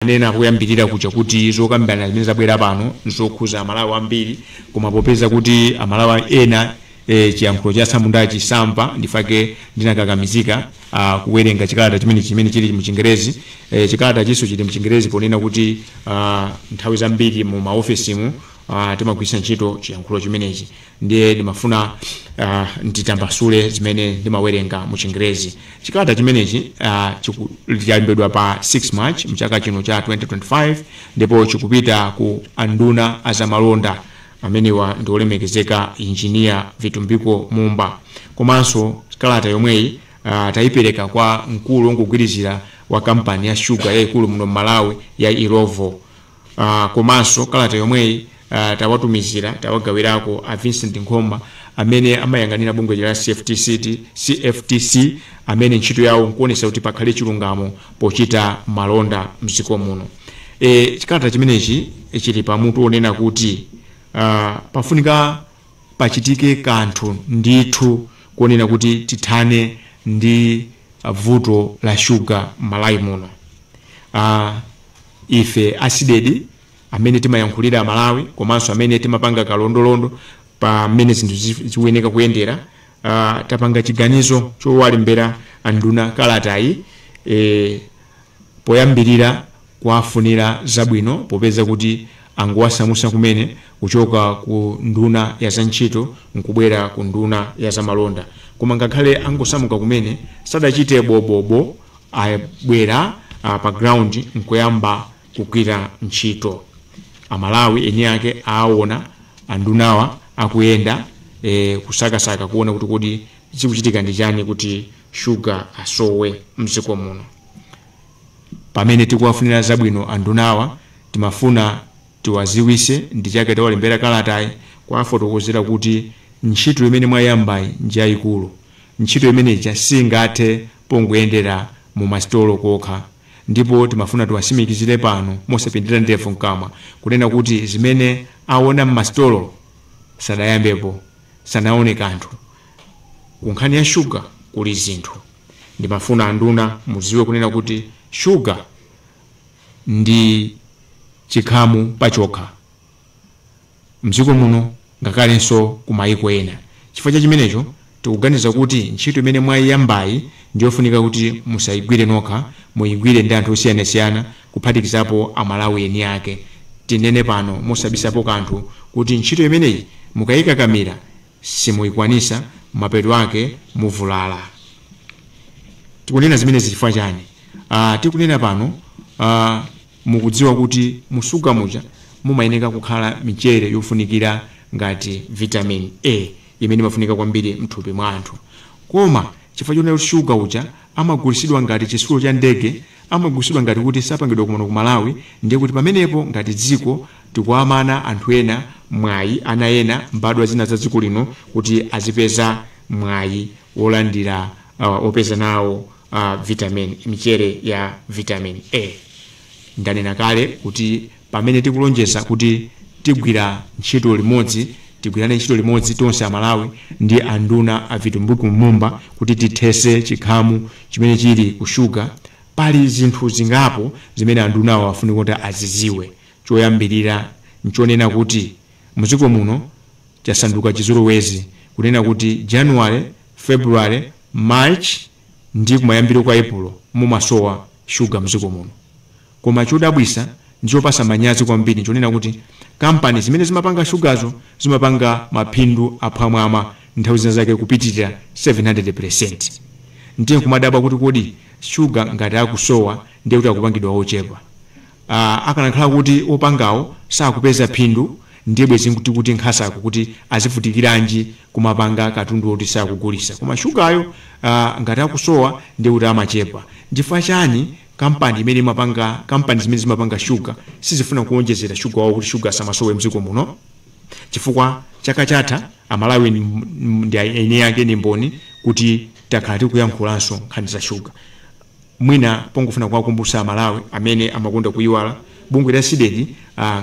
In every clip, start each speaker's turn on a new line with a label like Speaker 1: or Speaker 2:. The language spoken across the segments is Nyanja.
Speaker 1: nena kuyambirira kuja kuti zokambirana zimene zabwera pano zokhuza amalawi ambiri, koma popeza kuti amalawi ena chiyankhulo cha Samundachi samva ndifake ndinakakamizika kuwerenga chikalata chimene chili mu Chingerezi. Chikalata chiso chili mu Chingerezi ponena kuti nthawi zambiri mu maofisimu timagwiritsa ntchito chiyankhulo chimenechi, ndiye ndimafuna nditambasule zimene ndimawerenga mu Chingerezi. Chikalata chimenechi chalembedwa pa 6 March mchaka chino cha 2025, ndipo chikupita ku anduna azamalonda amenewa ndi olemekezeka Engineer Vitumbiko Mumba. Komanso kalata yomweyi tayipereka kwa mkulu wongogwirizira wa kampani ya sugar yayikulu muno Malawi ya Irovo. Komanso kalata yomweyi tawatumizira tawagawirako a Vincent Nkhoma amene amayang'anira bungwe la CFTC amene ntchito yawo nkuonesa kuti pakhale chilungamo pochita malonda mdziko muno. Chikalata chimenechi chili pamutu onena kuti pafunika pachitike kanthu ndithu kuonena kuti tithane ndi vuto la sugar Malawi muno. Ife asidedi amene timayankhulira Malawi komanso amene timapanga kalondolondo pamene zinthu zikuyeneka kuyendera, tapanga chiganizo chowalembera anduna kalatayi poyambirira kuwafunira zabwino popeza kuti angowasamusa kumene kuchoka ku nduna ya zantchito nkubwera ku nduna ya zamalonda, koma ngakhale angosamuka kumene sadachite bobobo, abwera pa ground nkuyamba kugwira ntchito. Amalawi eni ake aona andunawa akuyenda kusakasaka kuona kuti kodi zikuchitika ndi chani kuti sugar asowe mdziko muno. Pamene tikuwafunira zabwino andunawa timafuna tiwaziwise ndi chake tawalembera kalatayi kuwafotokozera kuti ntchito imene mwayambayi ndi yayikulu, ntchito imeneyi singathe pongoyendera mu masitolo kokha, ndipo timafuna tiwasimikizire pano mosapindira ndefu mkamwa kunena kuti zimene aona m'masitolo sadayambepo, sanaone kanthu. Kunkhani ya sugar kuli zinthu. Ndimafuna anduna muziwe kunena kuti sugar ndi chikhamu pachokha mdziko muno ngakhalenso kumayiko ena. Chifukwa cha chimenecho tikuganiza kuti ntchito imene mwayiyambayi ndiyofunika kuti musayigwire nokha, muyigwire ndi anthu osiyanasiyana kuphatikizapo Amalawi eni ake. Tinene pano mosabisapo kanthu kuti ntchito imeneyi mukayikakamira simuyikwanisa, mapeto ake muvulala. Tikunena zimene zifukwa chani? Tikunena pano mukudziwa kuti musuga muja mumayeneka kukhala michere yofunikira ngati vitamin A imene imafunika kwambiri mthupi mwa anthu, koma chifukwa chonena kuti sugar uja amagulisidwa ngati chitsulo cha ndege, amagulisidwa ngati kuti sapangidwa kumano ku Malawi, ndiye kuti pamenepo ngati dziko tikuamana anthu ena mwayi, ana ena mbadwa zina za dziko lino kuti azipeza mwayi wolandira opeza nawo vitamin, michere ya vitamin A. Ndanena kale kuti pamene tikulonjeza kuti tigwira ntchito limodzi, tigwirane ntchito limodzi tonse Amalawi ndi anduna a Vitumbiko Mumba kuti tithese chikhamu chimene chili ku sugar, pali zinthu zingapo zimene andunawo afunika kuti aziziwe. Choyambirira nchonena kuti mdziko muno chasanduka chizolowezi kunena kuti January, February, March ndi kumayambiro kwa April mumasowa sugar mdziko muno. Koma chodabwisa ndichopasa manyazi kwambiri nchonena kuti kampani zimene zimapanga sugazo zimapanga maphindu aphwamwama nthawi zina zake kupitirira 700%. Ndiye kumadabwa kuti kodi sugar ngati akusowa ndiye kuti akupangidwa ochepa. Akanakhala kuti opangawo sakupeza phindu ndiye bwezi kuti nkhasako kuti azifutikiranji kumapanga katundu oti sakugulisa, koma sugayo ngati akusowa ndiye kuti amachepa. Chifukwa chani kampani imene imapanga, kampani zimene zimapanga sugar sizifuna kuonjezera sugar wawo kuti sugar samasowe mdziko muno? Chifukwa chaka chatha Amalawi ndi ene yake ni mboni kuti takhala tikuyankhulanso nkhani za sugar. Mwina pongofuna kuwakumbutsa Amalawi amene amakonda kuyiwala, bungwe la sidedi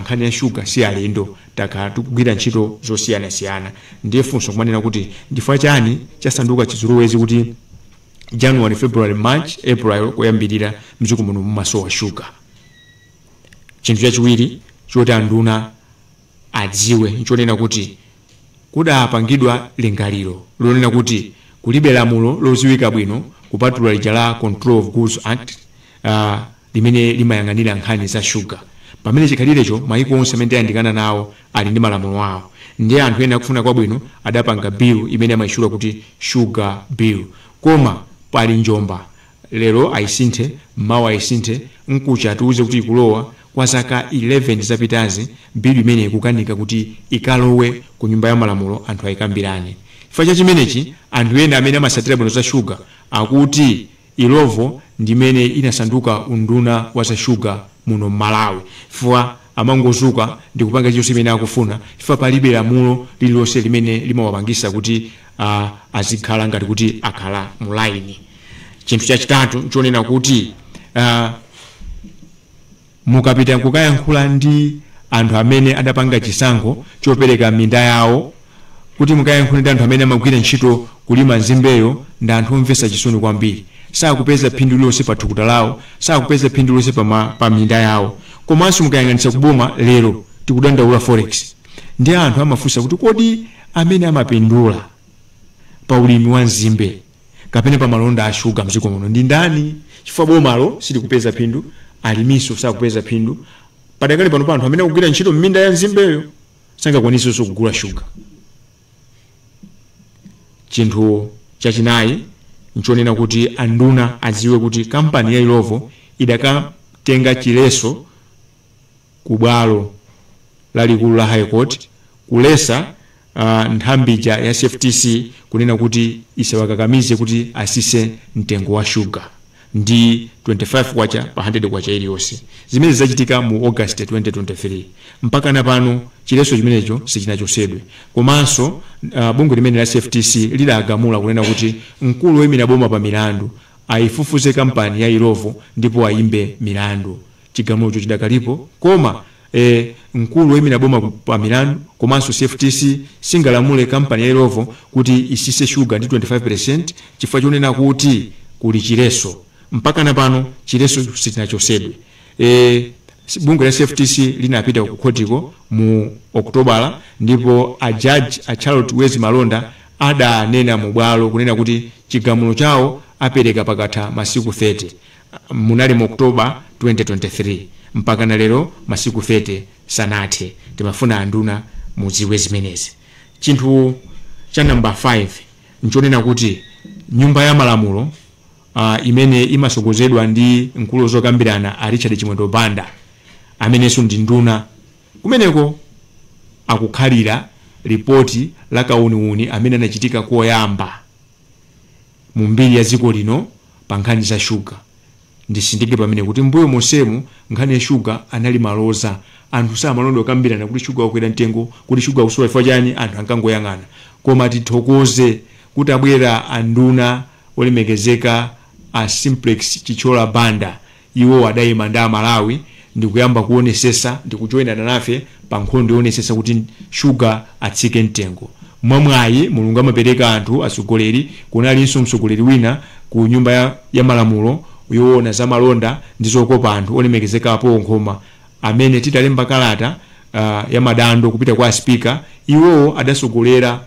Speaker 1: nkhani ya sugar si alendo, takhala tikugwira ntchito zosiyanasiyana. Ndiye funso kumanena kuti ndifukwa chani chasanduka chizolowezi kuti January, February, March, April kuyambirira mdziko muno mumasowa sugar. chinthu chachiwiri choti anduna adziwe nchonena kuti kudapangidwa lingaliro lonena kuti kulibe lamulo loziwika bwino kupatula lija la Control of Goods Act limene limayang'anira nkhani za sugar. Pamene chikhalirecho maiko onse amene ayandikana nawo ali ndi malamulo awo, ndiye anthu ena akufuna kwabwino adapanga bill imene amayitchula kuti sugar bill. Koma pali njomba lero ayisinthe, mawa ayisinthe, nkucha atiuze kuti ikulowa kwa zaka 11 zapitazi bill imene ikukanika kuti ikalowe ku nyumba ya malamulo anthu ayikambirane. Chifukwa chimenechi anthu ena amene amasatira bwino za sugar akuti ilovo ndimene inasanduka unduna wa za sugar muno Malawi. Chifukwa amangozuka ndi kupanga chonse chimene akufuna, chifukwa palibe lamulo lililonse limene limawapangisa kuti azikhala ngati kuti akhala mu line. Chinthu chachitatu nchonena kuti mukapita kukayankhula ndi anthu amene adapanga chisankho chopereka minda yawo, kuti mukayankhula ndi anthu amene amagwira ntchito kulima nzimbeyo, ndi anthu omvetsa chisoni kwambiri. Sakupeza phindu lilonse pa thukuta lawo, sakupeza phindu lilonse pa minda yawo. Komanso mukayang'anitsa kuboma lero tikudandaula forex, ndi anthu amafunsa kuti kodi amene amapindula pa ulimi wa nzimbe kapena pa malonda a sugar mdziko muno ndi ndani? Chifukwa bomalo silikupeza phindu, alimiso sakupeza phindu. Padakali pano pa anthu amene akugwira ntchito m'minda ya nzimbeyo sangakwanisonso kugula sugar. Chinthu chachinayi nchonena kuti anduna adziwe kuti kampani ya Ilovo idakatenga chileso ku bwalo lalikulu la High Court kulesa nthambija ya CFTC kunena kuti isawakakamize kuti asise mtengo wa sugar ndi 25 kwacha pa 100 kwacha iliyonse. Zimene zachitika mu August 2023 mpaka na pano chileso chimenecho sichinachosedwe. Komanso bungwe limene la CFTC lidagamula kunena kuti mkulu woyimira boma pa milandu ayifufuze kampani ya Ilovo ndipo ayimbe milandu. Chigamulocho chidakalipo, koma mkulu woyimira boma pa milandu komanso CFTC singalamule kampani ya Ilovo kuti isise sugar ndi 25% chifukwa chonena kuti kuli chileso. Mpaka na pano chileso sichinachosedwe. Bungwe la CFTC linapita ku kotiko mu Okutobala, ndipo a judge a Charlotte Wezi Malonda adanena mu bwalo kunena kuti chigamulo chawo apereka pakatha masiku 30 munali mu Oktoba 2023 mpaka na lero masiku 30 sanathe. Timafuna anduna muziwe zimenezi. Chinthu cha number 5 nchonena kuti nyumba ya malamulo imene imasogozedwa ndi mkulu zokambirana a Richard Chimwendo Banda amenenso ndi nduna kumeneko akukhalira ripoti la kauniuni amene anachitika koyamba mu mbiri ya dziko lino pa nkhani za sugar. Ndisindike pamene kuti mbuyo monsemu nkhani ya sugar anali maloza, anthu samalonda okambirana kuti sugar wakwera mtengo, kuti sugar usowa chifukwa chani, anthu ankangoyang'ana. Koma tithokoze kuti abwera anduna olemekezeka a Simplex Chichola Banda, iwo adayima ndi Malawi ndikuyamba kuonesesa ndikujoinana nafe pa nkhondo yonesesa kuti sugar atsike mtengo. Mwamwayi Mulungu amapereka anthu atsogoleri. Kunalinso mtsogoleri wina ku nyumba ya malamulo yoona za malonda ndi zokopa anthu olemekezekapo nkhoma amene titalemba kalata ya madando kupita kwa speaker. Iwo adasogolera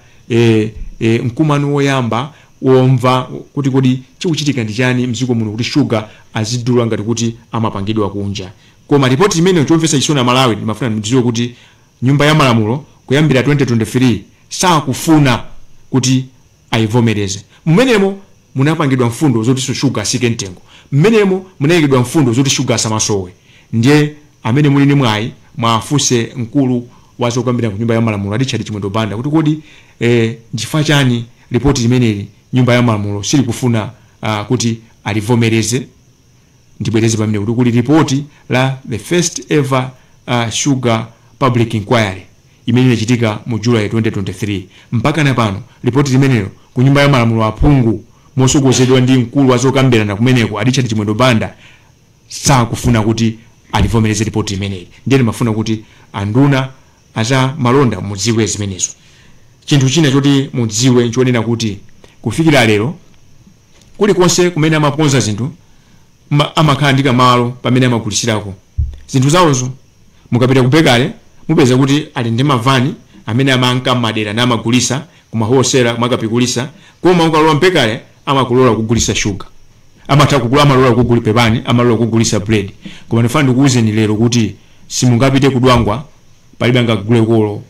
Speaker 1: mkumano woyamba womva kuti kodi chikuchitika ndi chani mdziko muno kuti sugar azidula ngati kuti amapangidwa kunja. Koma ripoti imene chomvesa chisoni Malawi ndimafuna ndidziwe kuti nyumba ya malamulo kuyambira 2023 sakufuna kuti ayivomereze. Mmenemo munapangidwa mfundo zoti sugar asike mtengo, mmenemo munayikidwa mfundo zoti sugar asamasowe. Ndiye amene muli ni mwayi mwafunse mkulu wa zokambirana ku nyumba ya malamulo Richard Chimwendo Banda kuti kodi chifukwa chani ripoti imeneyi nyumba ya malamulo sili kufuna kuti alivomereze. Ndibwereze pamene kuti kuli ripoti la the first ever sugar public inquiry imene inachitika mu July 2023 mpaka na pano ripoti imeneyo ku nyumba ya malamulo aphungu mosogozedwa ndi mkulu wa zokambirana kumeneko Richard Chimwendo Banda sakufuna kuti alivomereze ripoti imeneyi. Ndiye mafuna kuti anduna aza malonda mudziwe zimenezo. Chinthu china choti mudziwe nchonena kuti kufikira lero kuli konse kumene amaponza zinthu amakhala ndi kamalo pamene amagulisirako zinthu zawozo. mukapita ku bakery mupeza kuti ali ndi mavani amene amanka madera na amagulisa kuma wholesale mwakapikulisa, koma ukalowa bakery amakulola kugulisa sugar, amatha kugula amalola kugula pepani, amalola kugulisa bread. Koma ndifuna ndikuwuzeni lero kuti simungapite kudwangwa palibe angagule kolo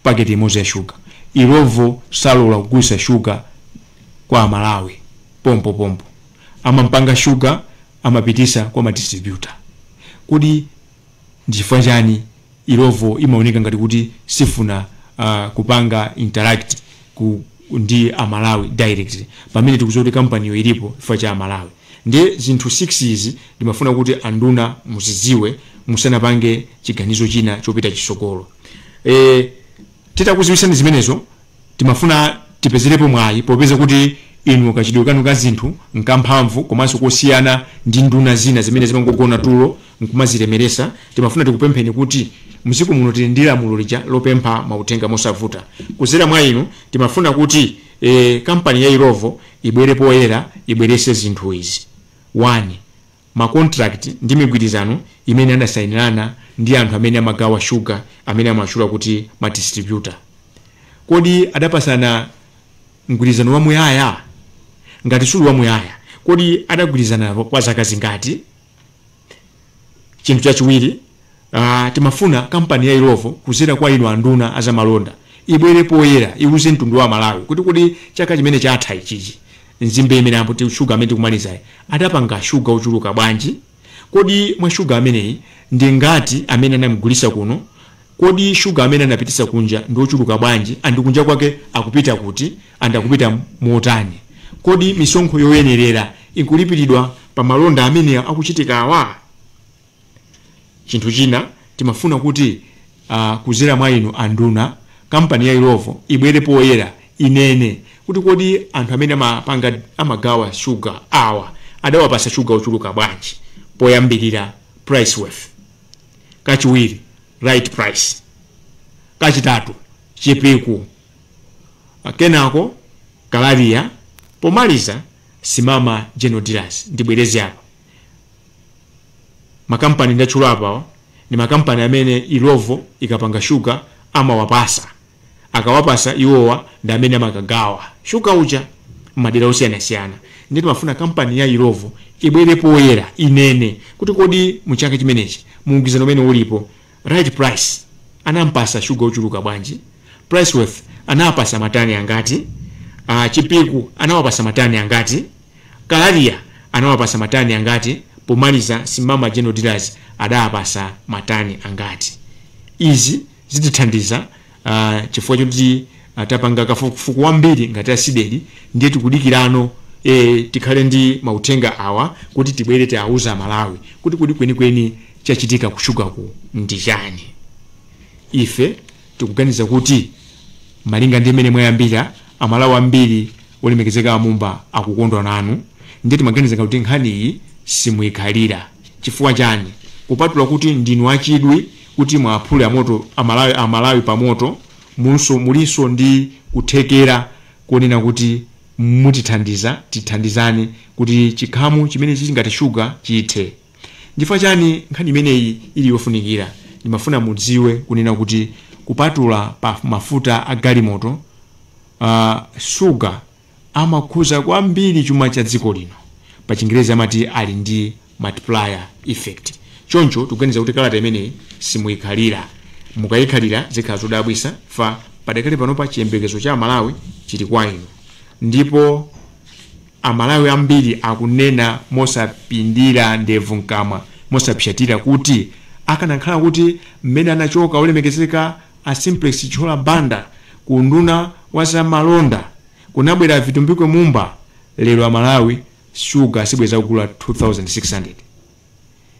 Speaker 1: paketi imodzi ya sugar. Irovo salola kugulisa sugar kwa Malawi pompo amampanga sugar amapitisa kwa madistributor. Kodi ndifuna chani Irovo imaoneka ngati kuti sifuna kupanga interact ndi Amalawi directly pamene tikuzoti company yo ilipo ifa cha Amalawi? Ndi zinthu 6 izi ndimafuna kuti anduna muziziwe musanapange chiganizo china chopita chisogolo. Titakuziwisani zimenezo timafuna tipezerepo mwayi popeza kuti inu kachidwe kanu ka zinthu nkamphamvu komanso kosiyana ndi nduna zina zimene zimangogona tulo nkumazilemeresa. Timafuna tikupempheni kuti msiku muno tili ndi lamulo lija lopempha mautenga mosavuta. Kuzera mwa inu timafuna kuti kampani ya Irovo ibwere poyera ibwerese zinthu izi. 1. Ma contract ndi migwirizano imene adasainirana ndi anthu amene amagawa sugar amene amachula kuti ma distributor. Kodi adapasana mgwirizano wa muyaya? Ngati sulu wa muyaya, kodi adagwirizana kwa zaka zingati? Chinthu chachiwiri, timafuna kampani ya Irovo kuzera kwa inu anduna azamalonda ibwere poyera iuze mtundu wa Malawi kuti kodi chaka chimene chatha ichichi nzimbe imene ambuti sugar amene tikumaliza adapanga sugar ochuluka bwanji? Kodi mwa sugar ameneyi ndi ngati amene anamgulisa kuno? Kodi sugar amene anapitisa kunja ndi ochuluka bwanji? Andikunja kwake akupita kuti andakupita motani? Kodi misonkho yoyenerera ikulipiridwa pa malonda amene akuchitika awa? Chinthu china timafuna kuti kuzera mwa inu anduna kampani ya Irovo ibwere poyera inene kuti kodi anthu amene amagawa sugar awa adawapasa sugar ochuluka bwanji? Poyambirira price worth, kachiwiri right price, kachitatu chipiku, kenako kalaria, pomaliza simama general dealers. Ndibwereze apa makampani ndachula apa ni makampani amene Irovo ikapanga sugar amawapasa, akawapasa iwowa ndi amene amakagawa sugar uja madera osiyanasiyana. Ndi timafuna kampani ya Irovo ibwere poyera inene kuti kodi muchaka chimenechi mugwizano umene ulipo right price anampasa sugar ochuluka bwanji, price worth anapasa matani angati, chipiku anawapasa matani angati, kalaria anawapasa matani angati, pomaliza simama general dealers adapasa matani angati. Izi zitithandiza chifukwa choti tapanga kafukufuku wambiri ngati asidedi ndiye tikudikirano tikhale ndi mautenga awa kuti tibwere tiauza Malawi kuti kodi kwenikweni chachitika kushuga ku ndi chani. Ife tikuganiza kuti malinga ndi mmene mwayambira Amalawi ambiri olemekezeka amumba akukondwa nanu, ndiye timaganiza kuti nkhani iyi simuyikhalira. Chifukwa chani? Kupatula kuti ndinu achidwi kuti mwaphule moto Amalawi pa moto, mulinso ndi kuthekera kuonena kuti mutithandiza tithandizane kuti chikhamu chimene chili ngati sugar chithe. Chifukwa chani nkhani imeneyi ili yofunikira? Ndimafuna mudziwe kunena kuti kupatula pa mafuta a galimoto sugar amakhuza kwambiri chuma cha dziko lino. Pa Chingerezi amati ali ndi multiplier effect. Choncho tikuganiza kuti kalata imeneyi simuyikhalira. Mukayikhalira zikhala zodabwisa fa padakale panopa chiyembekezo cha Malawi chili kwa inu. Ndipo Amalawi ambiri akunena mosapindira ndevu nkamwa, mosapshatira kuti akanakhala kuti mmene anachoka olemekezeka a Simplex Chihola Banda kunduna wa zamalonda kunabwera vitumbikwe mumba, lero Amalawi sugar sibweza kugula 2600.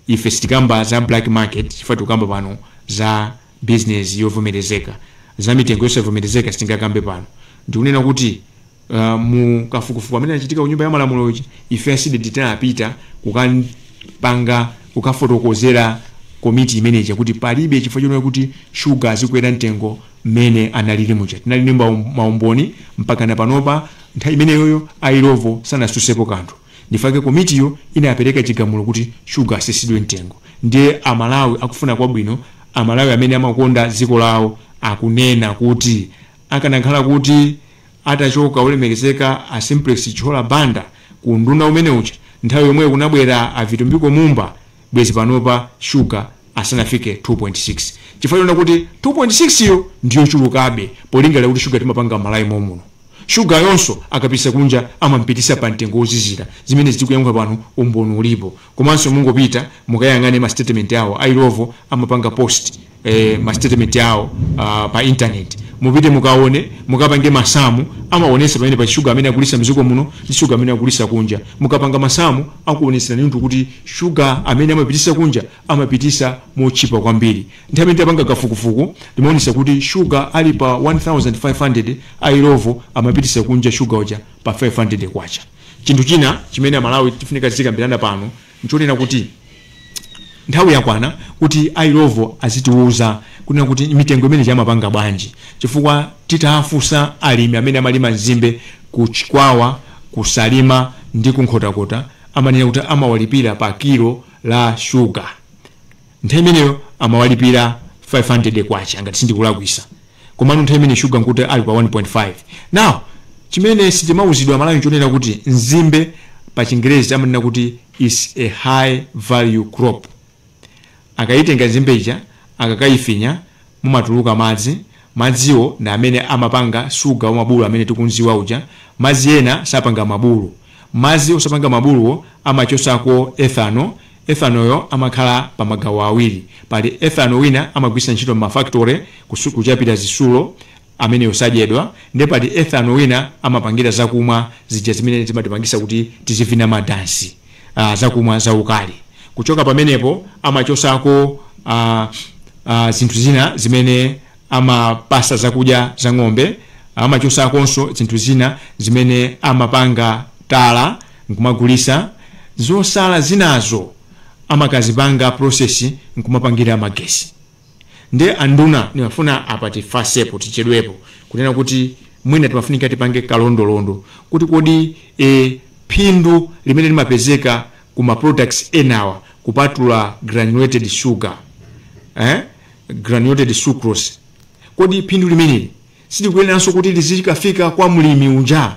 Speaker 1: Ife sitikamba za black market, chifukwa tukamba pano za business yovomerezeka, za mitengo yovomerezeka sitingakambe pano. Ndikunena kuti mu kafukufuku amene achitika ku nyumba ya malamulo ife aside tinapita kukapanga kukafotokozera komiti imeneja kuti palibe chifukwa chonena kuti sugar zikwera mtengo mmene analili mucha. Tinali ndi maumboni mpaka na panopa nthawi imeneyoyo Irovo sanasusepo kanthu. Ndifake komitiyo inapereka chigamulo kuti sugar asisidwe mtengo. ndiye amalawi akufuna kwabwino, amalawi amene amakonda dziko lawo akunena kuti akanakhala kuti atachoka olemekezeka a Simplex Chihola Banda ku nduna umene uja, nthawi yomwe kunabwera a Vitumbiko Mumba, bwezi panopa sugar asanafike 2.6. chifukwa kuti 2.6 yo ndiyo chulukabe polingalira kuti sugar timapanga malawi momuno. Sugar yonso akapisa kunja amampitisa pa mtengo wozizira, zimene zikuyankha pano umboni ulipo. Komanso mungopita mukayang'ane ma statement yawo, airovo amapanga post ma statement yawo pa internet, mupite mukaone, mukapange masamu amaonesa pamene pa sugar amene akulisa mziko muno ndi sugar amene akulisa kunja. Mukapanga masamu akuonesera nintu kuti sugar amene amapitisa kunja amapitisa mochipa kwambiri. Nthawi imene tapanga kafukufuku timaonesa kuti sugar ali pa 1500 airovo amapitisa kunja sugar oja pa 500 kwacha. Chinthu china chimene Malawi tifunika zikambirana pano nchonena kuti nthawi yakwana kuti airovo azitiuza kunena kuti mitengo imene chamapanga bwanji, chifukwa titafusa alimi amene amalima nzimbe ku Chikwawa, ku Salima ndi ku Nkhotakota amanena kuti amawalipira pa kilo la sugar. Nthawi imeneyo amawalipira 500 kwacha ngati sindikulakwisa, komano nthawi imene sugar nkuti ali pa 1.5. Now chimene sitimauzidwa Malawi nchonena kuti nzimbe pa Chingerezi amanena kuti is a high value crop. Akaitenga nzimbe ija akakaifinya mumatuluka madziwo na amene amapanga sugar wa mabulu amene tikunziwa uja. Madzi ena sapanga mabulu, madzi osapanga mabuluwo amachosako ethanol. Ethanol yo amakhala pa magawo awiri, pali ethanol wina amagwisa ntchito ma factory kuchapita zisulo amene yosadyedwa, ndi pali ethanol wina amapangira zakumwa zija zimene timatipangisa kuti tizivina madansi zakumwa zaukali. Kuchoka pamenepo amachosako zinthu zina zimene amapasa zakudya za ng'ombe, amachosakonso zinthu zina zimene amapanga tala nkumagulisa. Zosala zinazo amakazipanga process nkumapangira magesi. Nde anduna nimafuna apati fasepo tichedwepo kunena kuti mwina timafunika tipange kalondolondo kuti kodi phindu limene limapezeka kuma products enawa kupatula granulated sugar, granulated sucrose, kodi phindu limeneli silikuyeneranso kuti lizikafika kwa mlimi unja?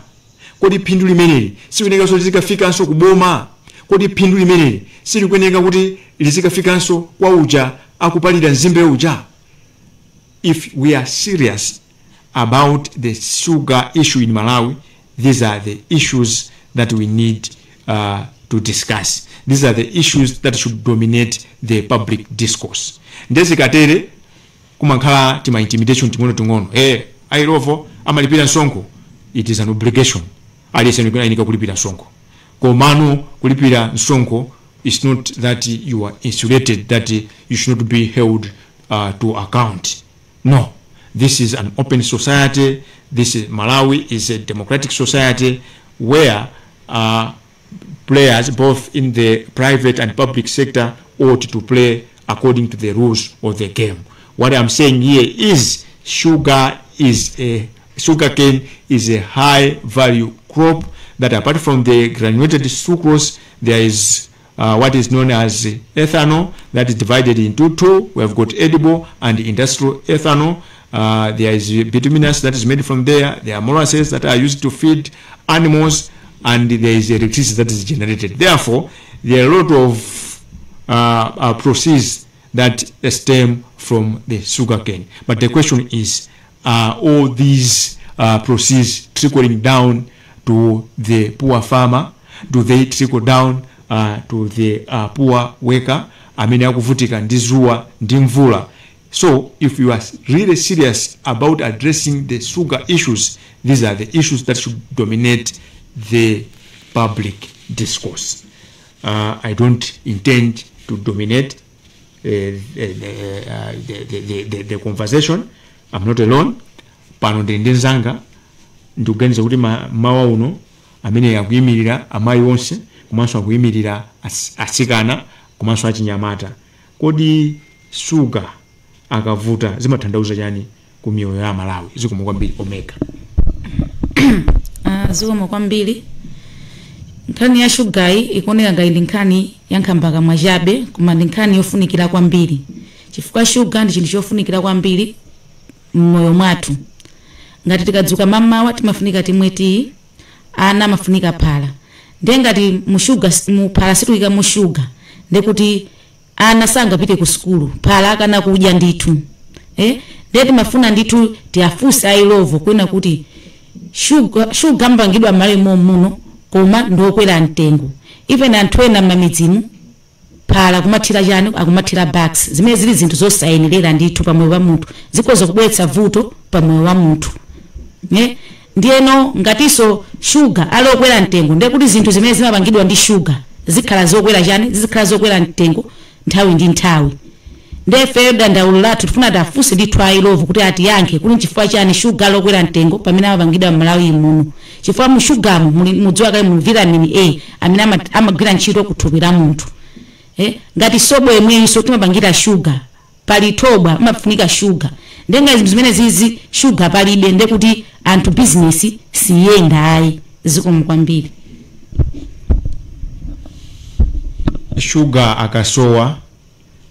Speaker 1: Kodi phindu limeneli silikuyeneranso lizikafikanso kuboma? Kodi phindu limeneli silikuyeneka kuti lizikafikanso kwa uja akupalira nzimbe uja? If we are serious about the sugar issue in Malawi, these are the issues that we need to discuss. These are the issues that should dominate the public discourse. Ndezikatere kumankhala tima intimidation tingono. Airovo amalipira nsonko, it is an obligation. Aliyese nikuyenika kulipira nsonko. Komano kulipira nsonko is not that you are insulated, that you should not be held to account. No, this is an open society. Malawi is a democratic society where players both in the private and public sector ought to play according to the rules of the game. What I'm saying here is sugarcane is a high value crop that apart from the granulated sucrose, there is what is known as ethanol that is divided into two. We have got edible and industrial ethanol. There is bituminous that is made from there. There are molasses that are used to feed animals, and there is electricity that is generated. Therefore, there are a lot of proceeds that stem from the sugarcane. But the question is, all these proceeds trickling down to the poor farmer? Do they trickle down to the poor worker? Amene akuvutika ndi zuwa ndi mvula. So if you are really serious about addressing the sugar issues, these are the issues that should dominate the public discourse. I don't intend to dominate the conversation. I'm not alone. Pano ndenzanga ndikuganiza kuti mawa uno amene yakuyimirira amayi onse komanso akuyimirira asikana komanso achinyamata. Kodi sugar akavuta zimatanthauza chani ku miyoyo ya Malawi? Zikomo kwambiri Omega.
Speaker 2: Zikomo kwambiri. nkhani ya sugar ikuoneka ngati nkhani yankhambaka mwachabe koma ndi nkhani yofunikira kwambiri chifukwa sugar ndi chinthu chofunikira kwambiri mmoyo mwathu. Ngati tikadzuka mamawa timafunika timwe tii, ana amafunika phala. Ndiye ngati mu phala situika mu sugar ndekuti ana sangapite ku sukulu phala akana kudya ndithu. Ndiye timafuna ndithu tiafunse ailovo kwena kuti sugar mbangidwa malimo muno koma ndokwera mtengo. Even anthu ena m'mamidzimu phala kumathira chani akumathira bucks zimene zili zinthu zosayenera ndithu pamoyo wa munthu zikhoza kubweretsa vuto pamoyo wa munthu. Ndiyeno ngatiso sugar alokwera mtengo ndiye kuti zinthu zimene zimapangidwa ndi sugar zikhala zokwera chani zikhala zokwera mtengo nthawi ndi nthawi. Ndiye fe dandaulo lathu tifuna tafunse ndithu ailovo kuti atiyankhe kuti chifukwa chani sugar alokwera mtengo pamene amapangidwa m'Malawi muno. Chifukwa mu sugar mudziwa kale mu vitamin A amene amagwira ntchito kuthupi la munthu. Ngati sobo yemweyo timapangira sugar pali thobwa amafunika sugar. Ndenga zinthu zimene zizi sugar palibe ndiye kuti anthu business siyenda ayi zikomo kwambiri.
Speaker 1: Sugar akasowa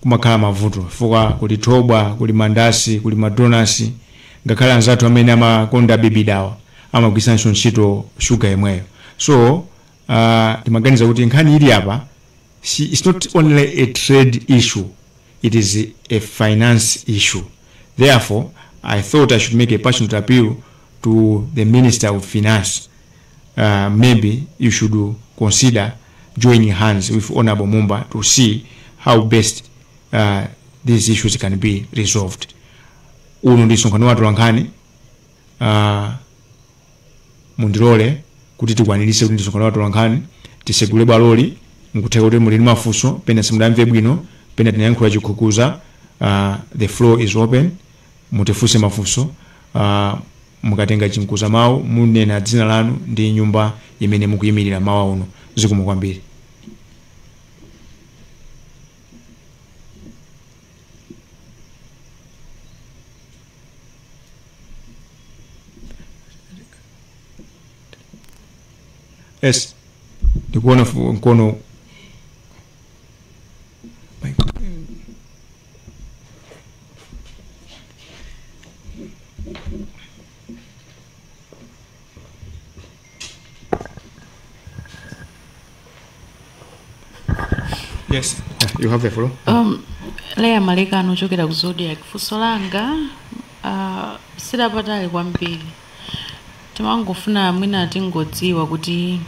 Speaker 1: kumakhala mavuto chifukwa kuli thobwa kuli mandasi kuli madonasi ngakhale anzathu amene amakonda bibidawa amagwisanso ntchito sugar yemweyo. So timaganiza kuti nkhani ili apa it's not only a trade issue, it is a finance issue. Therefore, I thought I should make a personal appeal to the Minister of Finance. Maybe you should consider joining hands with Honorable Mumba to see how best these issues can be resolved. Uno ndi msonkhano wathu lankhani mundilole kuti tikwaniritse kuti msonkhano wathu lankhani tisegule bwaloli nkutheka kuti muli ndi mafunso pena simudamve bwino pena tinayankhula chikhukuza. The floor is open. Mutifunse mafunso. Mukatenga chinkuza mawu munena dzina lanu ndi nyumba imene mukuyimirira mawu uno. Zikomo kwambiri. Yes. Ndikuona mkono. Yes, you have the floor.
Speaker 3: Leya Malekano ochokera ku Zodiac. Funso langa silapatali kwambiri. Timangofuna mwina tingodziwa kuti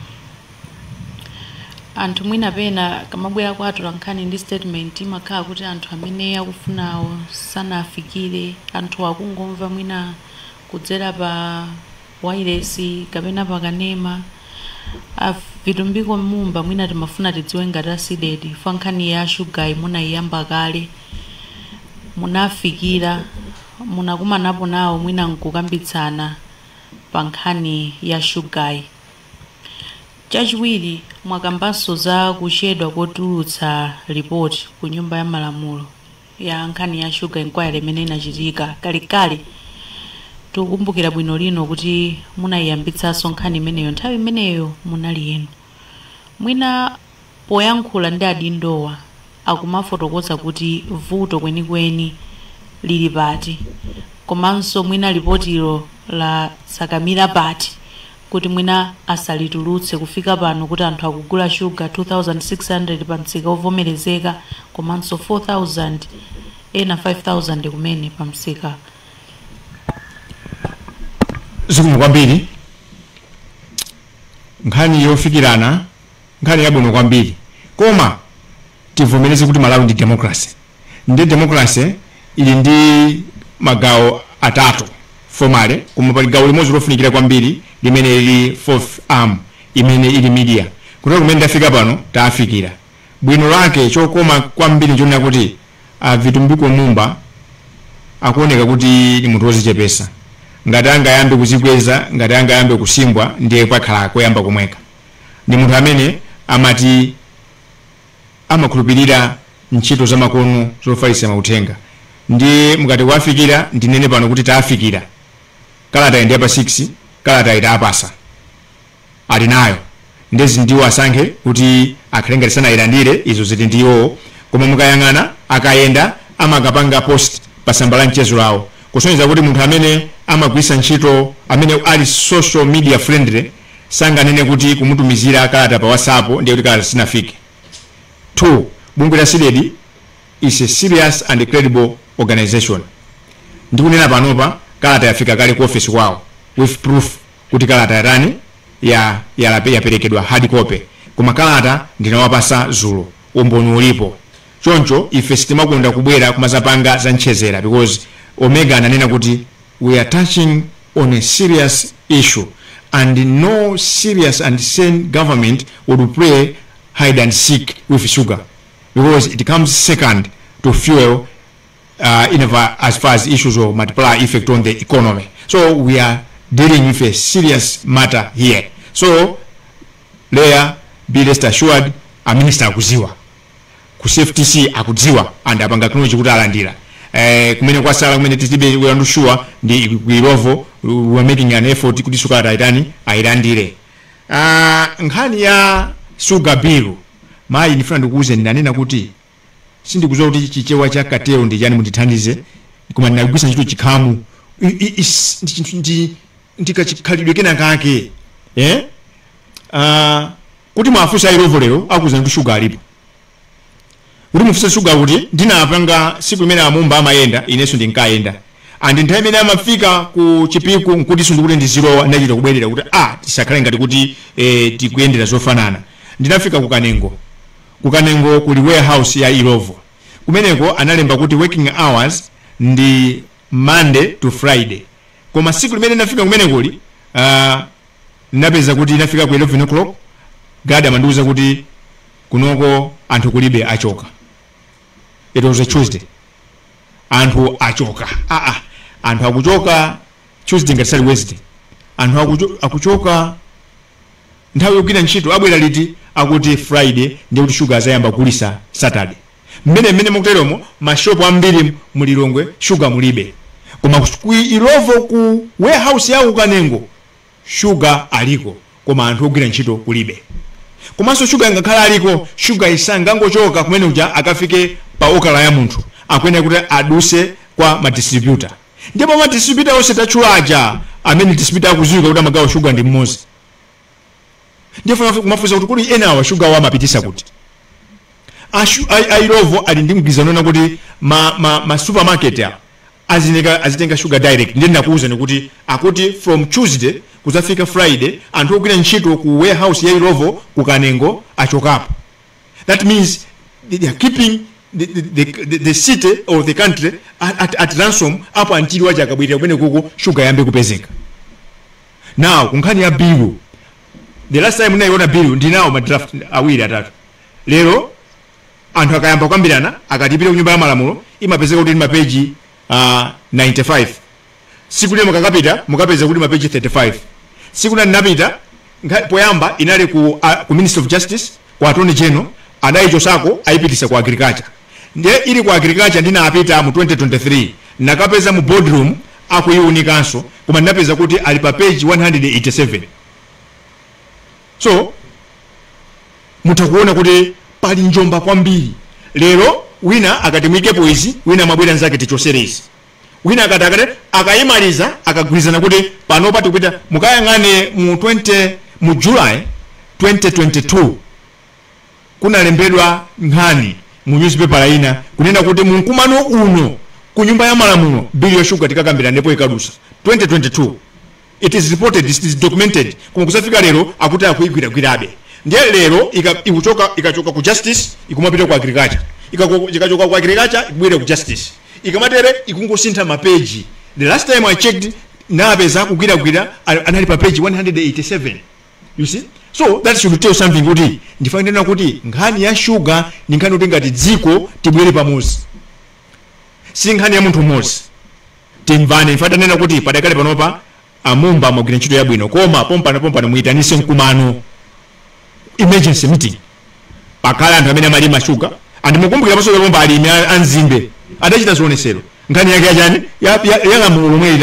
Speaker 3: anthu mwina pena kamabwera kwathu lankhani ndi statement imakhala kuti anthu amene akufunawo sanafikire, anthu akungomva mwina kudzera pa wireless kapena pakanema. Vitumbiko Mumba mwina timafuna tidziwe ngati asidedi fa nkhani ya sugar munayiyamba kale munafikira munakumanapo nawo mwina nkukambitsana pa nkhani ya sugar. Chachiwiri mwakambanso za kuchedwa kotulutsa report ku nyumba ya malamulo ya nkhani ya sugar inquiry imene inachitika kalekale. Tikukumbukira bwino lino kuti munayiyambitsanso nkhani imeneyo nthawi imeneyo munali inu. Mwina poyankhula ndi adindowa akumafotokoza kuti vuto kwenikweni lili pati, komanso mwina lipotilo la sakamira pati kuti mwina asalitulutse kufika pano kuti anthu akugula sugar 2600 pa msika ovomerezeka komanso 4000 ena 5000 kumene pa msika.
Speaker 1: Zikomo kwambiri. Nkhani yofikirana nkhani yabwino kwambiri koma tivomereze kuti Malawi ndi democracy. Ndi democracy ili ndi magawo atatu formale koma pali gawo limodzi lofunikira kwambiri limene ili fourth arm imene ili media. Kuti kumene ndafika pano taafikira. Bwino lake chokoma kwambiri nchonena kuti Vitumbiko Mumba akuoneka kuti ni munthu wozichepesa. Ngati angayambe kuzikweza ngati angayambe kusimbwa ndiye pakhala koyamba komweka. Ndi munthu amene amati amakhulupirira ntchito za makono zofalitsa mauthenga. Ndi mukati kwafikira ndinene pano kuti taafikira. Kalata ndiye pa 6 kalata ita apasa ali nayo. ndezi ndiwo asankhe kuti akhalenga tisanayilandire izo ziti ndiwo, koma mukayang'ana akayenda amakapanga post pa tsamba la mchezo lawo, kusonyeza kuti munthu amene amagwisa ntchito amene ali social media friendly sanganene kuti kumutumizira kalata pa WhatsApp ndiye kuti kalata sinafike. 2. Bungwe la SIDED is a serious and credible organization. Ndikunena panopa kalata yafika kale ku office kwawo with proof kuti kalata yarani yaperekedwa hard copy, koma kalata ndinawapasa zulo umboni ulipo. Choncho ife sitimakonda kubwera kumazapanga za nchezera because Omega ananena kuti we are touching on a serious issue and no serious and sane government would play hide and seek with sugar because it comes second to fuel as far as issues of multiplier effect on the economy. So we are dealing with a serious matter here. So there, be rest assured, a minister akuziwa ku FTC akudziwa and apanga knowledge kuti alandira kumene kwasala kumene titibe we are not sure ndi Irovo we are making an effort kuti sukata itani ayilandire. Nkhani ya sugar bill mayi ndifuna ndikuuze nanena kuti sindikuzowa kuti chichewa cha katero ndi chani mundithandize koma ndinagwisa ntchito chikhamu ndikachikhalidwe kena kake kuti mwafusa Irovo lero akuza ndi sugar alipo kuti mufuse sugar kuti ndinapanga siku imene amumba amayenda ineso ndinkayenda and nthawi imene amafika ku chipiku nkuti sindikuti ndizilowa ndachita kubwerera kuti tisakhale ngati kuti tikuyendera zofanana. Ndinafika ku Kanengo kuli warehouse ya Irovo kumeneko analemba kuti working hours ndi Monday to Friday, koma siku limene nafika kumenekoli napeza kuti nafika ku 11 o'clock gada mandiuza kuti kunoko anthu kulibe achoka. It was a Tuesday. Anthu achoka. Anthu akuchoka Tuesday ngati sali Wednesday. Anthu akuchoka nthawi yogwira ntchito abwera liti akuti Friday ndiye kuti sugar azayamba kulisa Saturday. Mmene mukuteromo mashopu ambiri mulilongwe sugar mulibe. Koma ku Irovo ku warehouse ya Kanengo sugar aliko koma anthu ogwira ntchito kulibe. Komanso sugar ngakhala aliko sugar isangangochoka kumene uja akafike pa okala ya munthu akwene kuti aduse kwa madistributor. Ndipo madistributor onse tachulaja amene distributor akuziwika kuti amagawa sugar ndi mmodzi. Ndipo kumafuza kuti kuli ena wa sugar wa mapitisa kuti Irovo ali ndi mgwirizano kuti ma supermarket ya azitenga sugar direct. Ndiye ndakuuza kuti akuti from Tuesday kuzafika Friday anthu ogwira ntchito ku warehouse ya Irovo ku Kanengo achokapo. That means they are keeping the city or the country at ransom up until waja akabwirira kumene kuko sugar yambe kupezeka. Now kunkhani ya bill, the last time unaiona bill ndinawo madraft awiri atatu. Lero anthu akayamba kwambirana akatipita ku nyumba ya malamulo imapezeka kuti mapeji 95. Siku lile mukapeza kuti mapeji 35. Siku napita poyamba inali ku Ministry of Justice kwa Attorney General adaicho sako ayipitisa kwa agriculture. Ndiye ili kwa agriculture ndinapita mu 2023 nakapeza mu boardroom akuiunikanso koma ndinapeza kuti ali pa page 187. So mutakuona kuti pali njomba kwambiri. Lero wina akatimwikepo izi wina mabwera nzake tichoserezi. Wina akatakate akayimaliza akagwirizana kuti panopa tikupita mukayang'ane mu July 2022 kunalembedwa nkhani mu newspaper ina kunena kuti munkumano uno ku nyumba ya malamulo bill ya sugar tikakambira ndipo ikadusa 2022. It is reported, it is documented. Koma kusafika lero akuti akuigwirabe. Ndiye lero ikachoka ku justice ikumapita ku agriculture. Ikachoka ku agriculture ikubwera ku justice. Ikamatere ikungosintha mapeji. The last time I checked napeza kugwira anali pa page 187. You see? So that should tell something kuti ndifanira kuti nkhani ya sugar ni nkhani kuti ngati dziko tibwere pamozi. Si nkhani ya munthu mmodzi. Timvane ifanira kuti padakale panopa amumba amagwira ntchito yabwino koma pompano muyitanise mkumano emergency meeting pakala anthu amene amalima sugar and mukumbukira masoka pomba alimi anzimbe adachita zionesero nkhani yake yachani ya lamulo lomwe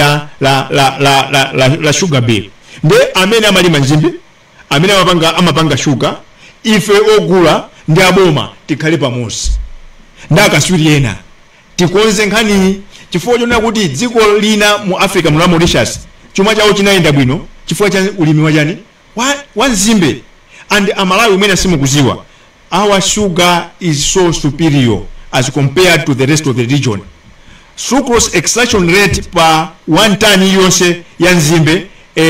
Speaker 1: la sugar bill. Nde amene amalima nzimbe amene amapanga sugar ife ogula ndi aboma tikhale pamosi ndakaswiri ena tikonze nkhani chifukwa chonena kuti dziko lina mu Africa mu Mauritius chuma chawo chinayenda bwino chifukwa cha ulimi wachani wa nzimbe and Amalawi umene simukuziwa our sugar is so superior as compared to the rest of the region. Sucrose extraction rate per 1 ton yonse ya nzimbe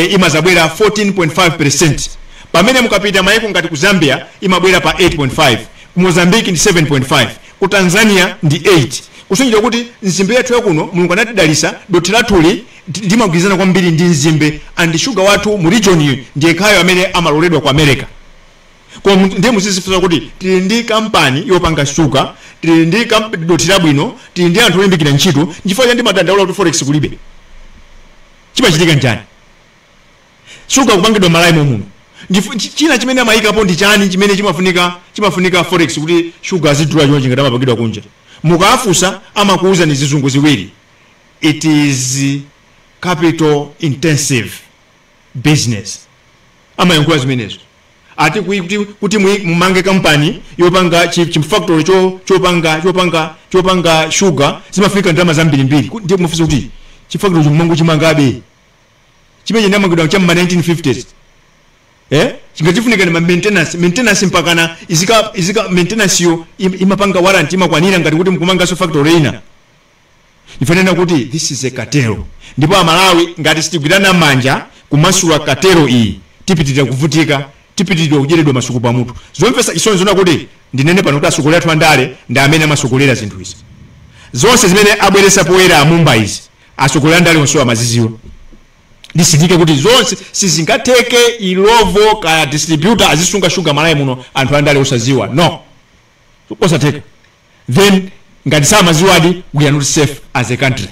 Speaker 1: imazabwera 14.5%. Pamene mukapita maiko ngati ku Zambia imabwera pa 8.5, ku Mozambique ndi 7.5, ku Tanzania ndi 8. Kusonyeza kuti nzimbe yathu yakuno Mulungu anatidalisa doti latuli ndimagwirizana kwambiri ndi nzimbe and sugar wathu mu region iyi ndiye khayo amene amaloledwa ku America. Kwa ndiye muzisifuza kuti tili ndi kampani yopanga sugar, tili ndi doti labwino, tili ndi anthu olimbikira ntchito, chifukwa cha ndi madandaula kuti forex kulibe. Chimachitika njani? Sugar kupangidwa Malawi muno. China chimene amayikapo ndi chani chimene chimafunika forex kuti sugar azidula chonje ngati amapangidwa kunja. Mukafusa amakuuza ni zizungu ziwiri. It is capital intensive business. Amayankhula zimenezo. Ati kuti mumange kampani yopanga chifactory chopanga sugar zimafika ndalama zambiri mbiri. Ndiye mufuza kuti chifactory chimango chimangabe. Chimeje ndamangidwa cha 1950s. Chingachifunika ni maintenance mpakana izika maintenance yo imapanga warranty imakwanira ngati kuti mkumanga so factory ina. Nifanena kuti this is a cartel. Ndipo Amalawi ngati sitigwirana manja kumasula cartel iyi tipitira kuvutika tipitira kujeredwa masuku pa mutu. Zomvesa isoni zona kuti ndinene pano kuti asogolera athu andale ndi amene amasogolera zinthu izi. Zonse zimene abweresa poera amumba izi asogolera andale onso amaziziwa. Disindike kuti zonse sizingateke ilovo kaya distributor azisunga sugar Malawi muno anthu andale osaziwa. No. Osateka. Then ngati samaziwadi we are not safe as a country.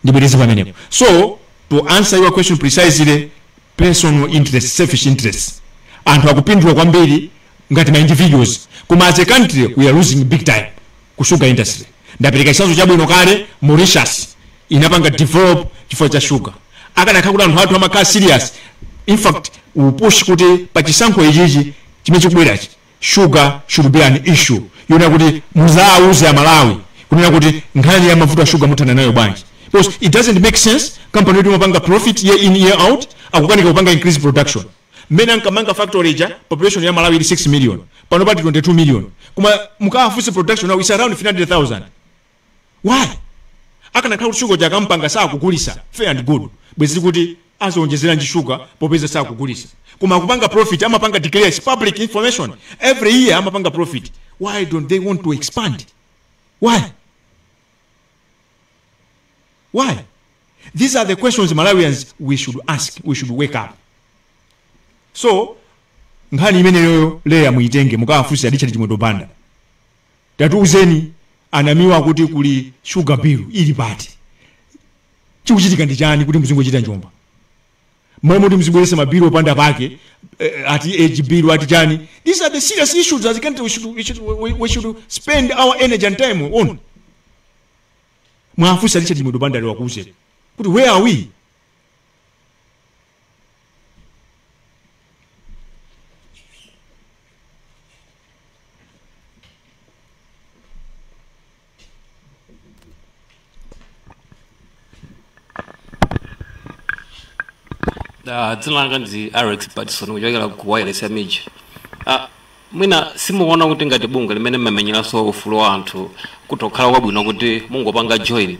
Speaker 1: Ndibwereze pamenepo. So to answer your question precisely, personal interest, selfish interest. Anthu akupindula kwambiri ngati ma individuals. Kuma as a country we are losing big time ku sugar industry. Ndapereka chisanzo chabwino kale Mauritius inapanga develop chifukwa cha sugar. Akana kakula anthu athu amakhala serious. In fact upush kuti pa chisankho ichichi chimene chikubwerachi sugar should be an issue. Yona kuti muzauze ya Malawi kunena kuti nkhani ya mafuta sugar muthana nayo bwanji. Because it doesn't make sense company yetu mapanga profit year in year out akukanika kupanga increase production. Mena nkamanga factory ja population ya Malawi is 6 million. Pano pati 22 million. Kuma mukafuse production now is around 300,000. Why? Akana kakula sugar ja kampanga saa kugulisa fair and good. Bwezi kuti azonjezera nji sugar popeza saa kugulisa. Kuma kupanga profit amapanga declares public information every year amapanga profit. Why don't they want to expand? Why? These are the questions Malawians we should ask. We should wake up. So nkhani imene yoyo leya muitenge mukafusa adichali chimodopanda. Tatuuzeni anamiwa kuti kuli sugar bill ili pati. Chikuchitika ndi chani kuti muzingochita njomba. Mwe muti mzibweresa mabilo opanda pake ati age bill ati chani. These are the serious issues as a country we should spend our energy and time on. Mwafusa adichali chimodopanda lewa kuuse. Kuti where are we?
Speaker 4: Dzina ndi Alex Patterson kuchokera ku wireless image. Mwina simuona kuti ngati bunga limene mmamenyeranso ufulu wa anthu kutokhala kwabwino kuti mungopanga join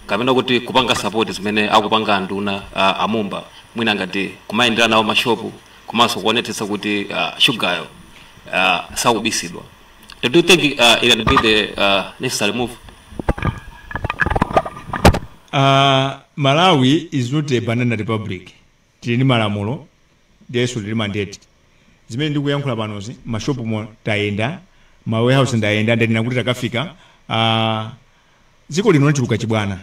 Speaker 4: kapena kuti kupanga support zimene akupanga anduna amumba mwina ngati kumayendera nawo mashopu komanso kuonetsetsa kuti sugar saubisidwa. Do you think it can be the necessary move?
Speaker 1: Malawi is not a banana republic. Tini malamulo deso tili mandate zimene ndikuyankhula panozi mashopu mo taenda ma warehouse ndaenda ndina kuti takafika dziko lino lichuluka chibwana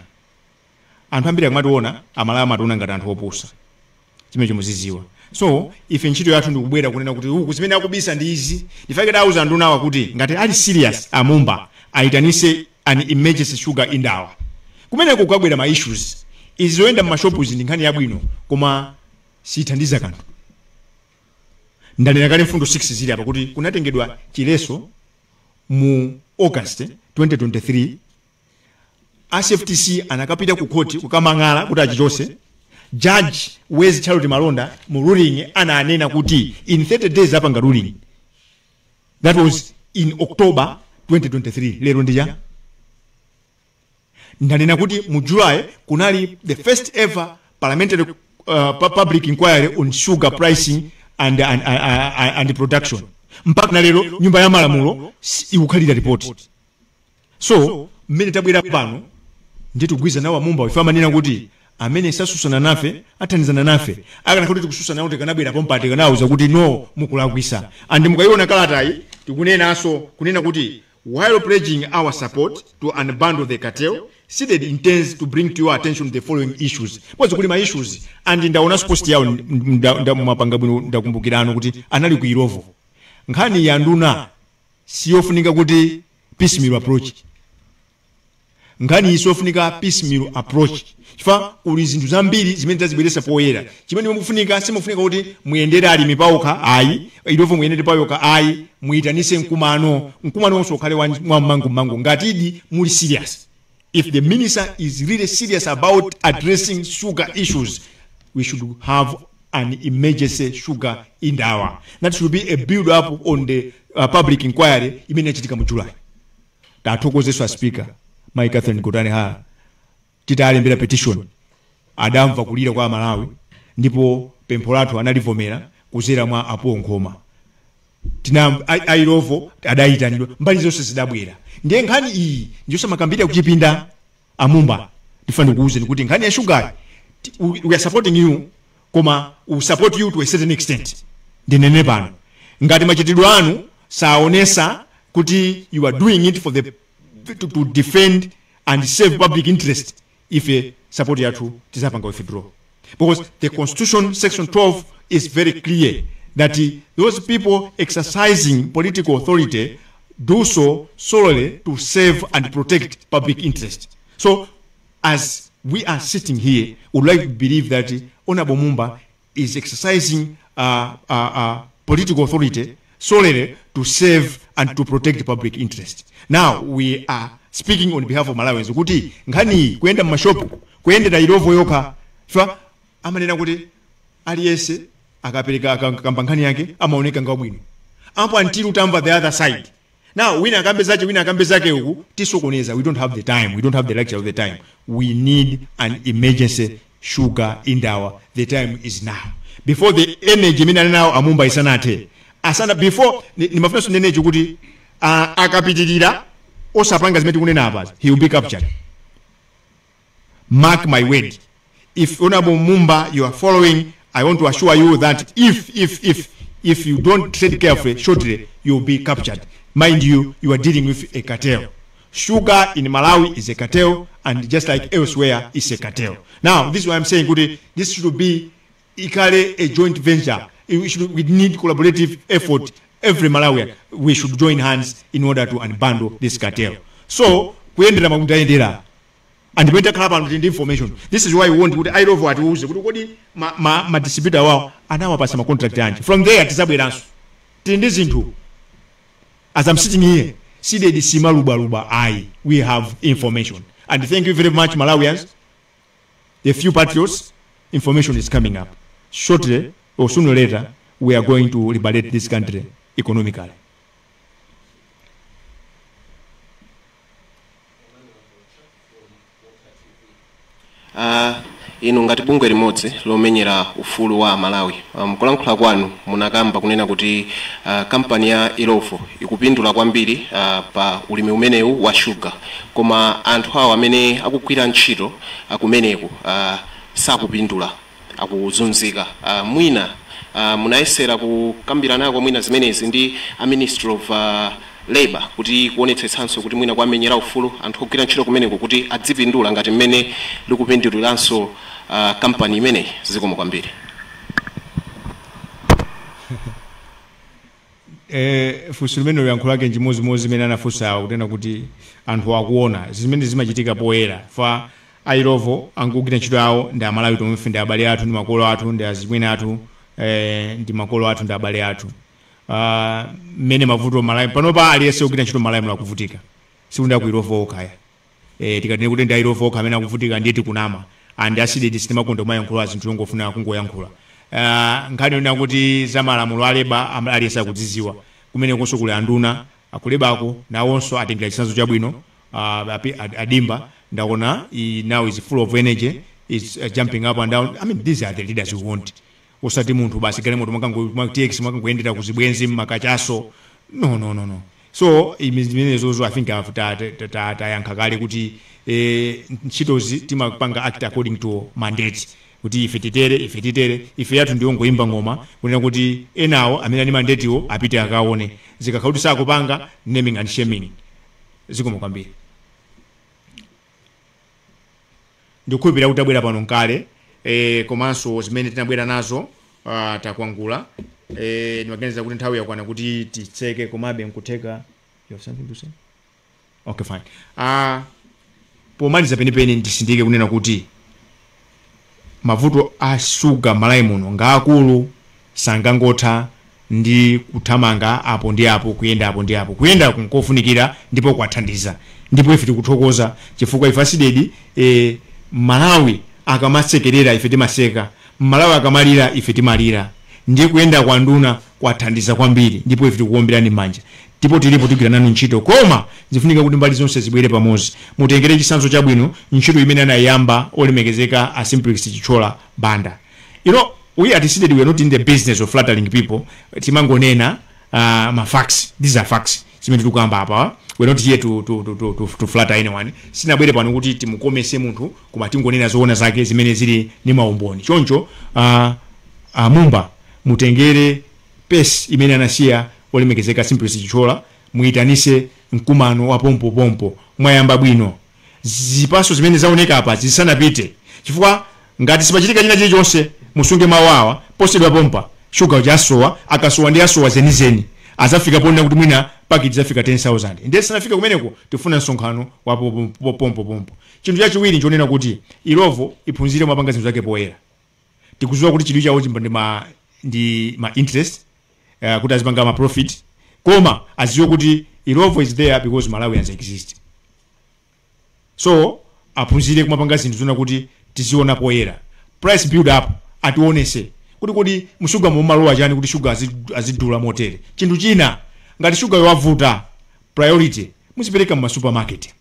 Speaker 1: anthu ambiri akamationa Amalawi amationa ngati anthu opusa chimene chomuziziwa. So ife ntchito yathu ndikubwera kunena kuti uku zimene akubisa ndi izi ndifake dauza ndunawa kuti ngati ali serious amumba aitanise an emergency sugar indawa kumene kukabwera ma issues izoenda mu mashopu ndi nkhani yabwino koma sithandiza kanthu. ndanena kale mfundo 6 zili apa kuti kunatengedwa chileso mu August 2023 ACFTC anakapita ku court kukamangala kuti achichose. Judge Wezi Charlotte Malonda mu ruling ananena kuti in 30 days apanga ruling. That was in October 2023. Lero ndija ndanena kuti mu July kunali the first ever parliamentary public inquiry on sugar pricing and production. Mpaka na lero nyumba ya malamulo ikukhalira report. So mmene tabwera pano ndi tugwiza nawo Mumba ifama nina kuti amene sasusana nafe athanizana nafe akana kuti tikususana nawo tekanabwera pompati kanauza kuti no mukulakwisa. And mukayiona kalatayi tikunenaso kunena kuti while pledging our support to unbundle the cartel, SEDED intends to bring to your attention the following issues. Kwazi kuli ma issues and ndaona post yawo ndamapanga bwino ndakumbukirano kuti anali ku Irovo. Nkhani ya nduna siyofunika kuti piecemeal approach. Nkhani isofunika piecemeal approach. Chifukwa kuli zinthu zambiri zimene tazibweresa poyera. Chimene mukufunika simufunika kuti muyendere ali mipauka ayi, Irovo muyendere payoka ayi, muyitanise mkumano onso ukhale wa mangu ngatidi muli serious. If the minister is really serious about addressing sugar issues, we should have an emergency sugar in Dawa. That should be a build up on the public inquiry imene yachitika mu July. Tatokozeswa speaker Mike Catherine Kotane ha titalembera petition adamva kulira kwa Malawi ndipo pempho lathu analivomera kuzera mwa Apo Nkhoma. Tina Irovo adayitanidwa mbali zonse zidabwera. Ndiye nkhani iyi ndiyo makambira kuchipinda amumba tifane kuuze kuti nkhani ya sugar we are supporting you koma we support you to a certain extent. Ndinene pano ngati machitidwe anu saonesa kuti you are doing it for the to defend and save public interest, if support yatu tizapanga withdraw. Because the Constitution section 12 is very clear that those people exercising political authority do so solely to save and protect public interest. So as we are sitting here, we would like to believe that Honorable Mumba is exercising political authority solely to save and to protect public interest. Now we are speaking on behalf of Malawians. Kuti ngani kuenda mashopu, kuenda Irovo yoka, shwa amanena kuti aliyese akapeleka kampangani yake amaoneka ngabwino. Ampo until utamva the other side. Now wina akambe zake huku tisokoneza. We don't have the time. We don't have the luxury of the time. We need an emergency sugar in Dawa. The time is now. Before the energy mina now amumba isanate. Asana before ni mafuna sunene kuti akapitirira osapanga zimene kunena apa, he will be captured. Mark my word. If Honorable Mumba you are following, I want to assure you that if you don't tread carefully, shortly you will be captured. Mind you, you are dealing with a cartel. Sugar in Malawi is a cartel, and just like elsewhere, it's a cartel. Now, this is why I'm saying, this should be a joint venture. We need collaborative effort. Every Malawian, we should join hands in order to unbundle this cartel. So, we ended up with and better club and information. This is why we want to Irovo at Uzi. My distributor wow, and now I pass my contract. From there, this into as I'm sitting here, see the Simaluba we have information. And thank you very much, Malawians. The few patriots, information is coming up. Shortly or sooner or later, we are going to liberate this country economically.
Speaker 5: Inu ngati bungwe limodzi lomenyera ufulu wa Malawi, mkulankhula kwanu munakamba kunena kuti kampani ya Irovo ikupindula kwambiri pa ulimi umenewu wa sugar, koma anthu awo amene akugwira ntchito akumeneku sakupindula, akuzunzika. Mwina munayesera kukambirana kwa mwina zimenezi ndi a Ministry of Labor kuti kuonetsetsanso kuti mwina kwamenyera ufulu anthu ogwira ntchito kumeneko kuti adzipindula ngati mmene likupinduliranso kampani imene zikomo kwambiri.
Speaker 1: Fuso limene uyankhulake njimozi imene anafunsa kutena kuti anthu akuona zimene zimachitika poyera fa Irovo angogwira ntchito yawo ndi Amalawi tomwe ndi abale athu ndi makolo athu ndi azimwene athu ndi makolo athu ndi abale athu mmene mavuto malawi panopa aliyense ogwira ntchito malawi akuvutika sikunda kuirovo okaya tikatine kuti ndi airovo okha amene akuvutika ndiye tikunama and asidedi sitimakonda kumayankhula zinthu yongofuna kungoyankhula nkhani yonena kuti za malamulo aleba aliyense akudziziwa kumene konso kuli anduna akulebako nawonso atengera chitsanzo chabwino adimba ndaona now is full of energy is jumping up and down. I mean, these are the leaders we want. Usati munthu basi kale moto makangoyendera kuzibwenzi makachaso no. So imenezo I think tayankha kale kuti ntchitozi timapanga act according to mandate kuti ife titere ife yathu ndiyo ngoyimba ngoma kunena kuti enawo amene ali mandate apite akaone zikakhala kuti sakupanga naming and shaming zikomo kwambiri. Ndikukhulupirira kuti abwera pano nkale komanso zimene tinabwera nazo takwangula ndimaganiza kuti nthawi yakwana kuti titseke komabe nkutheka. You have something to say? Okay, fine. Pomaliza penipeni ndisindike kunena kuti mavuto a suga malawi muno ngaakulu sangangotha ndi kuthamanga apo ndi apo kuyenda kunkofunikira ndipo kwathandiza ndipo ife tikuthokoza chifukwa ife asidedi Malawi akamatsekerera ife timaseka, Malawi akamalira ife timalira, ndi kuyenda kwa nduna kwathandiza kwambiri ndipo ife tikuombirani manja ndipo tilipo tigwiranani ntchito koma zifunika kuti mbali zonse zibwere pamodzi mutengere chitsanzo chabwino ntchito imene anayamba olemekezeka a Simplix Chichola Banda. You know, we at Decided we are not in the business of flattering people. Timangonena facts. These are facts. Simeni tukamba hapa. We're not here to flatter anyone. Sinabwere pano kuti timukomese munthu koma tingonena zoona zake zimene zili ni maumboni. Choncho mumba mutengere pesi imene anasiya olemekezeka Simplix Chichola muitanise mkumano wa pompo mwayamba bwino. Zipaso zimene zaoneka apa zisanapite chifukwa ngati sipachitika china chilichonse musunge mawawa posedwa pompa shuga ujasowa akasowa ndi asowa zenizeni azafika pona kuti mwina package zafika 10,000 ndiye sanafika kumeneko tifuna nsonkhano wa pompo. Chinthu chachiwiri nchonena kuti irovo iphunzire mapanga zinthu zake poyera. Tikuziwa kuti chidwi chawo ndi ma interest kuti azipanga ma profit koma aziwe kuti irovo is there because Malawians exist. So aphunzire kumapanga zinthu zona kuti tiziona poyera. Price build up atuonese kuti msuga mumalowa chani kuti sugar azidula motere. Chinthu china ngati sugar yowavuta priority muzipereka mu supermarket.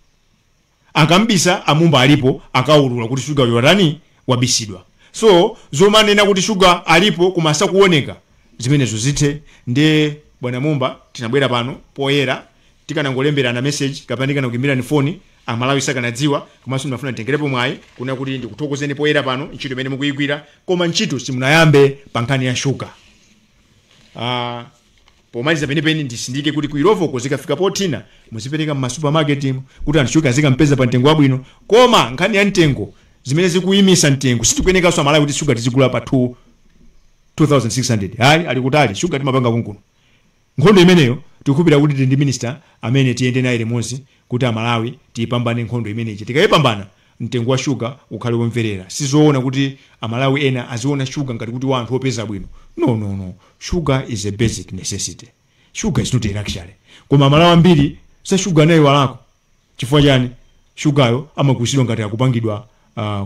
Speaker 1: Akambisa amumba alipo akaulula kuti sugar yorani wabisidwa. So zomanena kuti sugar alipo kumasa kuoneka zimenezo zithe nde bwana mumba tinabwera pano poyera tikanangolembera na message kapandika na kuimbira ni phone Amalawi sakanadziwa komanso ndinafuna nditengerepo mwayi kuna kuti ndikuthokozeni poyera pano ntchito imene mukuyigwira koma ntchito simunayambe pa nkhani ya shuga. Pomaliza penipeni ndisindike kuti kuirovoko zikafika potina muzipereka mu supermarket kuti anthu shuga zikampeza pa mtengo wabwino koma nkhani ya mtengo zimene zikuyimisa mtengo sitikuyenekanso Amalawi kuti shuga tizigula pa 2,600 hayi ali kutali shuga timapanga kunkuno. Nkhondo imeneyo tikupira kuti ndi minister amene tiyende naye limodzi kuti Amalawi tiyipambane nkhondo imeneyi. Tikayipambana mtengo wa sugar ukhale womverera. Sizoona kuti Amalawi ena aziona sugar ngati kuti wanthu opeza bwino. No. Sugar is a basic necessity. Sugar is not a luxury. Koma Amalawi ambiri sa sugar nayo walako. Chifukwa chani? Sugar yo amakusidwa ngati akupangidwa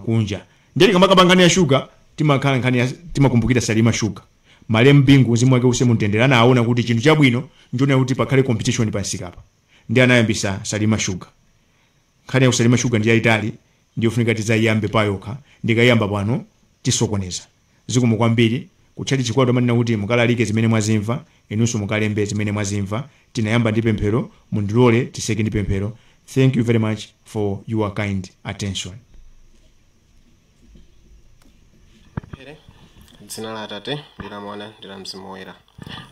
Speaker 1: kunja. Ndeli kamakapangani ya sugar timakhala nkhani timakumbukira Salima Sugar. Male mbingu mzimu wake use muntenderana aona kuti chinthu chabwino njone kuti pakhale competition pansika apa. Ndi anayambisa Salima Sugar. Nkhani ya Salima Sugar ndi yaitali ndiyo funika tizayambe payokha ndikayamba pano tisokoneza. Zikomo kwambiri kuchati chikwado manena kuti mukalalike zimene mwazimva inunso mukalembe zimene mwazimva tinayamba ndi pemphero mundilole tiseke ndi pemphero. Thank you very much for your kind attention.
Speaker 5: Dzina la Atate ndi la Mwana ndi la Mzimu Woyera.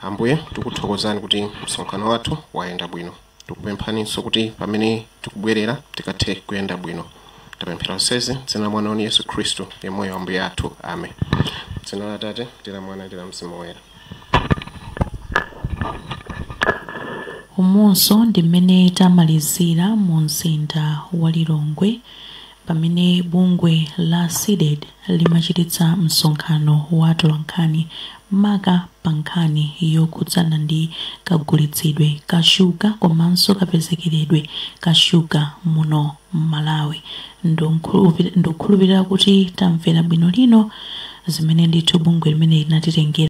Speaker 5: Ambuye tikuthokozani kuti msonkhano wathu wayenda bwino. Tikupemphaninso kuti pamene tikubwerera tikathe kuyenda bwino. Tapemphera onsezi dzina la Mwana wa Yesu Khristu yemweyo Ambuye athu. Amen. Dzina la Atate ndi la Mwana ndi la Mzimu Woyera.
Speaker 3: Umonso ndi mmene tamalizira mu mzinda wa Lilongwe pamene bungwe la SEDED limachititsa msonkhano wa atolankhani maka pa nkhani yokhudzana ndi kagulitsidwe ka shuga komanso kapezekeredwe ka shuga muno m'Malawi. Ndikukhulupirira kuti tamvera bwino lino zimene ndithu bungwe limene linatitengera.